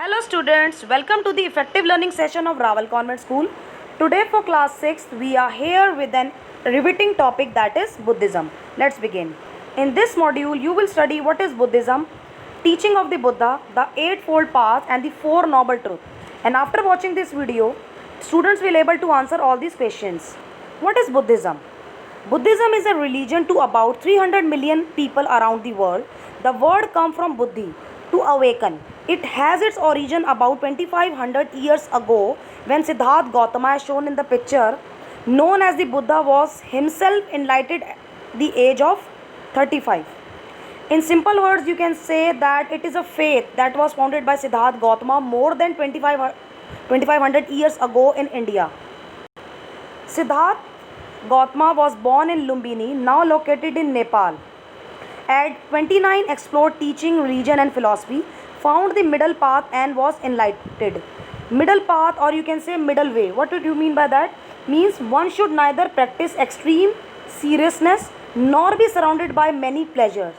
Hello students, welcome to the effective learning session of Raval Convent School. Today for class 6, we are here with an riveting topic, that is Buddhism. Let's begin. In this module, you will study what is Buddhism, teaching of the Buddha, the Eightfold Path and the Four Noble Truths. And after watching this video, students will able to answer all these questions. What is Buddhism? Buddhism is a religion to about 300 million people around the world. The word comes from Buddhi, to awaken. It has its origin about 2500 years ago when Siddhartha Gautama, as shown in the picture, known as the Buddha, was himself enlightened at the age of 35. In simple words, you can say that it is a faith that was founded by Siddhartha Gautama more than 2500 years ago in India. Siddhartha Gautama was born in Lumbini, now located in Nepal. At 29, explored teaching, religion and philosophy, found the middle path and was enlightened. Middle path, or you can say middle way. What do you mean by that? Means one should neither practice extreme seriousness nor be surrounded by many pleasures.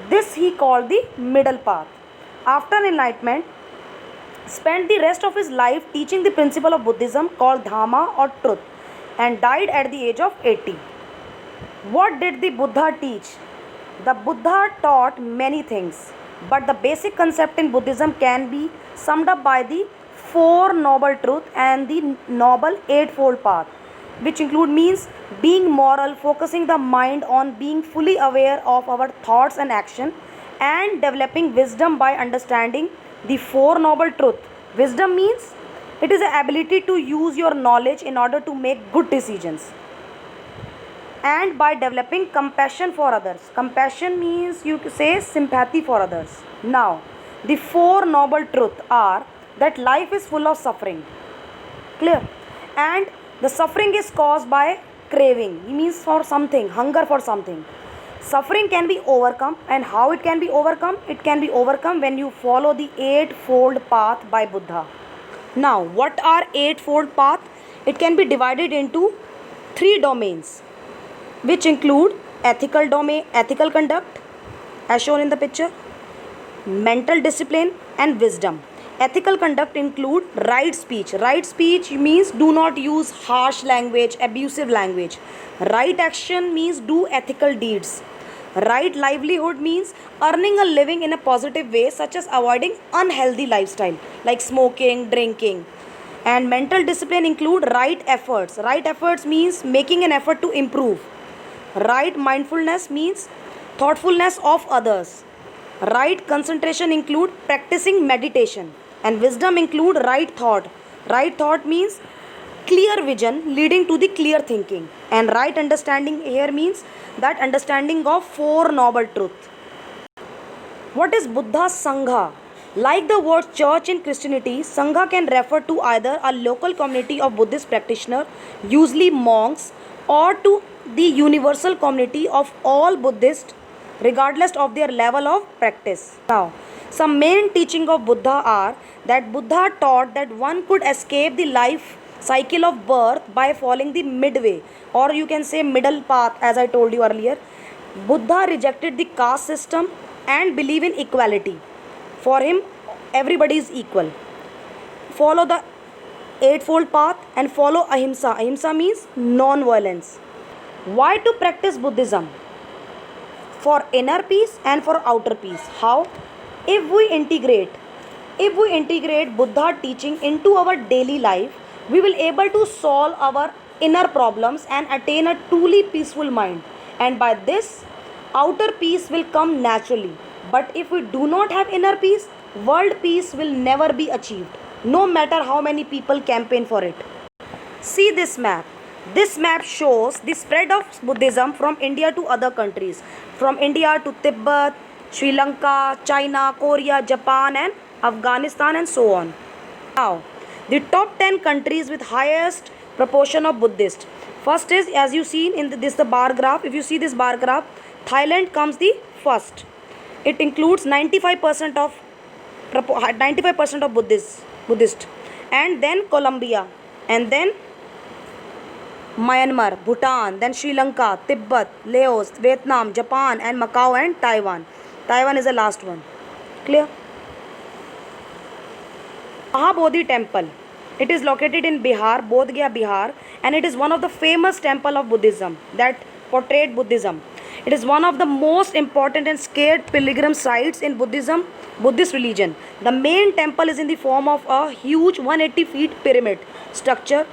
This he called the middle path. After enlightenment, spent the rest of his life teaching the principle of Buddhism called Dhamma or truth, and died at the age of 80. What did the Buddha teach? The Buddha taught many things, but the basic concept in Buddhism can be summed up by the Four Noble Truths and the Noble Eightfold Path, which include means being moral, focusing the mind on being fully aware of our thoughts and action, and developing wisdom by understanding the Four Noble Truths. Wisdom means it is the ability to use your knowledge in order to make good decisions, and by developing compassion for others. Compassion means you say sympathy for others. Now, the Four Noble Truths are that life is full of suffering. Clear? And the suffering is caused by craving. It means for something, hunger for something. Suffering can be overcome, and how it can be overcome? It can be overcome when you follow the Eightfold Path by Buddha. Now, what are Eightfold Path? It can be divided into three domains, which include ethical domain, ethical conduct, as shown in the picture, mental discipline and wisdom. Ethical conduct include right speech. Right speech means do not use harsh language, abusive language. Right action means do ethical deeds. Right livelihood means earning a living in a positive way, such as avoiding unhealthy lifestyle like smoking, drinking. And mental discipline include right efforts. Right efforts means making an effort to improve. Right mindfulness means thoughtfulness of others. Right concentration include practicing meditation. And wisdom include right thought. Right thought means clear vision leading to the clear thinking. And right understanding here means that understanding of Four Noble Truths. What is Buddha's Sangha? Like the word church in Christianity, Sangha can refer to either a local community of Buddhist practitioners, usually monks, or to the universal community of all Buddhists, regardless of their level of practice. Now, some main teaching of Buddha are that Buddha taught that one could escape the life cycle of birth by following the midway, or you can say middle path, as I told you earlier. Buddha rejected the caste system and believed in equality. For him, everybody is equal. Follow the Eightfold Path and follow Ahimsa. Ahimsa means non-violence. Why to practice Buddhism? For inner peace and for outer peace. How? If we integrate Buddha teaching into our daily life, we will able to solve our inner problems and attain a truly peaceful mind. And by this, outer peace will come naturally. But if we do not have inner peace, world peace will never be achieved, no matter how many people campaign for it. See this map. This map shows the spread of Buddhism from India to other countries. From India to Tibet, Sri Lanka, China, Korea, Japan and Afghanistan and so on. Now, the top 10 countries with highest proportion of Buddhists. First is, as you see in the bar graph, if you see this bar graph, Thailand comes the first. It includes 95% of Buddhist, and then Colombia, and then Myanmar, Bhutan, then Sri Lanka, Tibet, Laos, Vietnam, Japan and Macau and Taiwan. Taiwan is the last one. Clear? Mahabodhi temple. It is located in Bihar, Bodh Gaya, Bihar, and it is one of the famous temple of Buddhism that portrayed Buddhism. It is one of the most important and scared pilgrim sites in Buddhist religion. The main temple is in the form of a huge 180 feet pyramid structure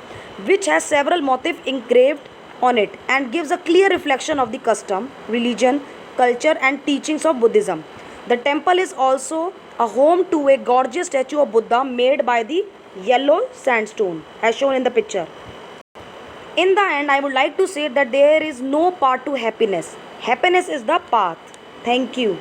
which has several motifs engraved on it and gives a clear reflection of the custom, religion, culture and teachings of Buddhism. The temple is also a home to a gorgeous statue of Buddha made by the yellow sandstone as shown in the picture. In the end, I would like to say that there is no path to happiness. Happiness is the path. Thank you.